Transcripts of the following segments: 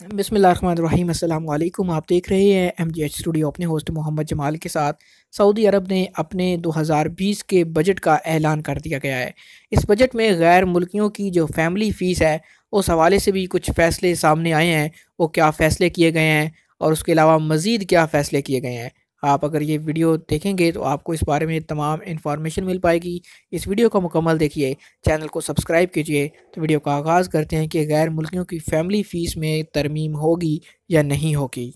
बिस्मिल्लाहिर्रहमानिर्रहीम। अस्सलाम वालेकुम। आप देख रहे हैं MGH स्टूडियो अपने होस्ट मोहम्मद जमाल के साथ। सऊदी अरब ने अपने 2020 के बजट का ऐलान कर दिया गया है। इस बजट में गैर मुल्कियों की जो फैमिली फ़ीस है उस हवाले से भी कुछ फ़ैसले सामने आए हैं। वो क्या फ़ैसले किए गए हैं और उसके अलावा मज़ीद क्या फ़ैसले किए गए हैं, आप अगर ये वीडियो देखेंगे तो आपको इस बारे में तमाम इन्फॉर्मेशन मिल पाएगी। इस वीडियो को मुकम्मल देखिए, चैनल को सब्सक्राइब कीजिए। तो वीडियो का आगाज़ करते हैं कि गैर मुल्कियों की फ़ैमिली फ़ीस में तरमीम होगी या नहीं होगी।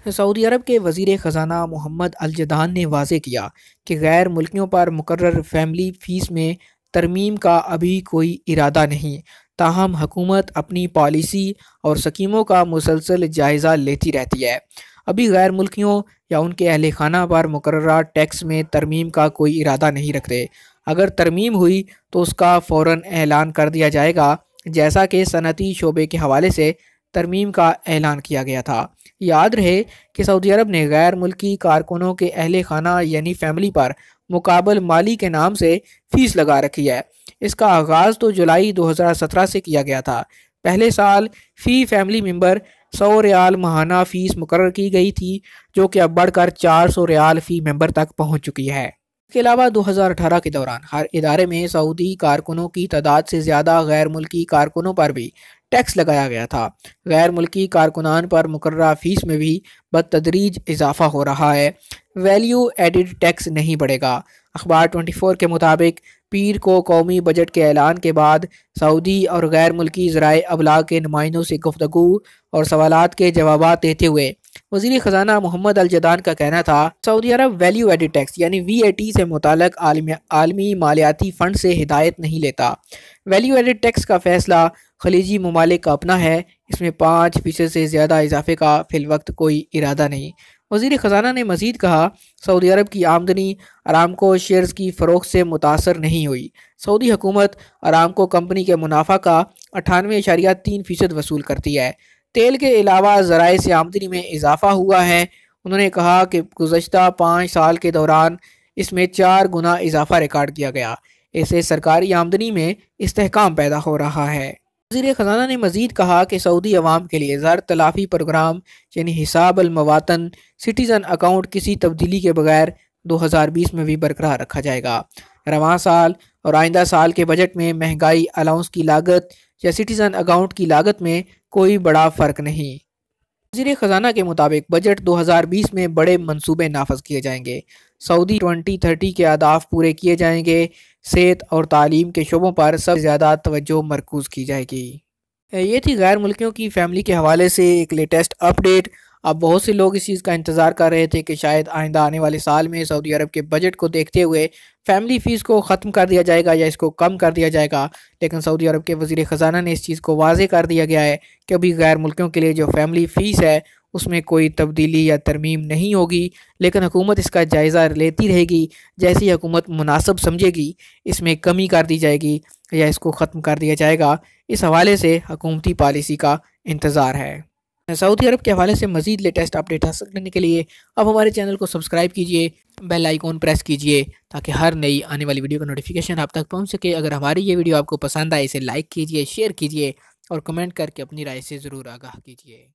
सऊदी अरब के वज़ीर ख़जाना मोहम्मद अल जदान ने वाज़े किया कि गैर मुल्कियों पर मुकर्रर फ़ैमिली फ़ीस में तरमीम का अभी कोई इरादा नहीं, ताहम हुकूमत अपनी पॉलिसी और स्कीमों का मुसलसल जायज़ा लेती रहती है। अभी गैर मुल्कियों या उनके अहल खाना पर मुकर्ररा टैक्स में तरमीम का कोई इरादा नहीं रखते। अगर तरमीम हुई तो उसका फ़ौरन ऐलान कर दिया जाएगा, जैसा कि सनती शोबे के हवाले से तरमीम का ऐलान किया गया था। याद रहे कि सऊदी अरब ने गैर मुल्की कारकुनों के अहल खाना यानी फैमिली पर मुकाबल माली के नाम से फ़ीस लगा रखी है। इसका आगाज़ तो जुलाई 2017 से किया गया था। पहले साल फ़ी फैमिली मेंबर 100 रियाल माहाना फ़ीस मुकर्रर की गई थी, जो कि अब बढ़कर 400 रियाल फ़ी मेंबर तक पहुंच चुकी है। इसके अलावा 2018 के दौरान हर इदारे में सऊदी कारकुनों की तादाद से ज़्यादा गैर मुल्की कारकुनों पर भी टैक्स लगाया गया था। गैर मुल्की कारकुनान पर मुकर्ररा फ़ीस में भी बतदरीज इजाफा हो रहा है। वैल्यू एडिड टैक्स नहीं बढ़ेगा। अखबार 24 के मुताबिक पीर को कौमी बजट के ऐलान के बाद सऊदी और गैर मुल्की ज़राए अबलाग के नुमाइंदों से गुफ्तगू और सवालात के जवाब देते हुए वज़ीर ख़जाना मोहम्मद अल जदान का कहना था, सऊदी अरब वैल्यू एडिड टैक्स यानी VAT से मुताल्लिक़ आलमी मालियाती फ़ंड से हिदायत नहीं लेता। वैल्यू एडिड टैक्स का फ़ैसला खलीजी ममालिक का अपना है। इसमें 5% से ज़्यादा इजाफे का फ़िलवक्त कोई इरादा नहीं। वज़ीर ख़जाना ने मज़ीद कहा, सऊदी अरब की आमदनी अरामको शेयर्स की फ़रोख्त से मुतासर नहीं हुई। सऊदी हुकूमत अरामको कंपनी के मुनाफा का 98.3% वसूल करती है। तेल के अलावा ज़राए से आमदनी में इजाफा हुआ है। उन्होंने कहा कि गुज़श्ता 5 साल के दौरान इसमें 4 गुना इजाफा रिकॉर्ड किया गया। इससे सरकारी आमदनी में इस्तेहकाम पैदा हो रहा है। वज़ीर ख़जाना ने मज़ीद कहा कि सऊदी अवाम के लिए ज़र तलाफ़ी प्रोग्राम यानी हिसाब अल मवातन सिटीज़न अकाउंट किसी तब्दीली के बगैर 2020 में भी बरकरार रखा जाएगा। रवां साल और आइंदा साल के बजट में महंगाई अलाउंस की लागत या सिटीज़न अकाउंट की लागत में कोई बड़ा फ़र्क नहीं। वज़ीर ख़जाना के मुताबिक बजट 2020 में बड़े मंसूबे नाफज किए जाएंगे। सऊदी 2030 के अहदाफ पूरे किए जाएंगे। सेहत और तालीम के शोबों पर सबसे ज़्यादा तवज्जो मरकूज़ की जाएगी। ये थी गैर मुल्कियों की फ़ैमिली के हवाले से एक लेटेस्ट अपडेट। अब बहुत से लोग इस चीज़ का इंतज़ार कर रहे थे कि शायद आइंदा आने वाले साल में सऊदी अरब के बजट को देखते हुए फ़ैमिली फ़ीस को ख़त्म कर दिया जाएगा या इसको कम कर दिया जाएगा, लेकिन सऊदी अरब के वज़ीर ख़जाना ने इस चीज़ को वाज़े कर दिया गया है कि अभी गैर मुल्कियों के लिए जो फ़ैमिली फ़ीस है उसमें कोई तब्दीली या तरमीम नहीं होगी, लेकिन हुकूमत इसका जायज़ा लेती रहेगी। जैसी हुकूमत मुनासिब समझेगी इसमें कमी कर दी जाएगी या इसको ख़त्म कर दिया जाएगा। इस हवाले से हुकूमती पॉलिसी का इंतज़ार है। सऊदी अरब के हवाले से मज़ीद लेटेस्ट अपडेट हासिल करने के लिए अब हमारे चैनल को सब्सक्राइब कीजिए, बेल आइकॉन प्रेस कीजिए ताकि हर नई आने वाली वीडियो का नोटिफिकेशन आप तक पहुंच सके। अगर हमारी ये वीडियो आपको पसंद आए इसे लाइक कीजिए, शेयर कीजिए और कमेंट करके अपनी राय से ज़रूर आगाह कीजिए।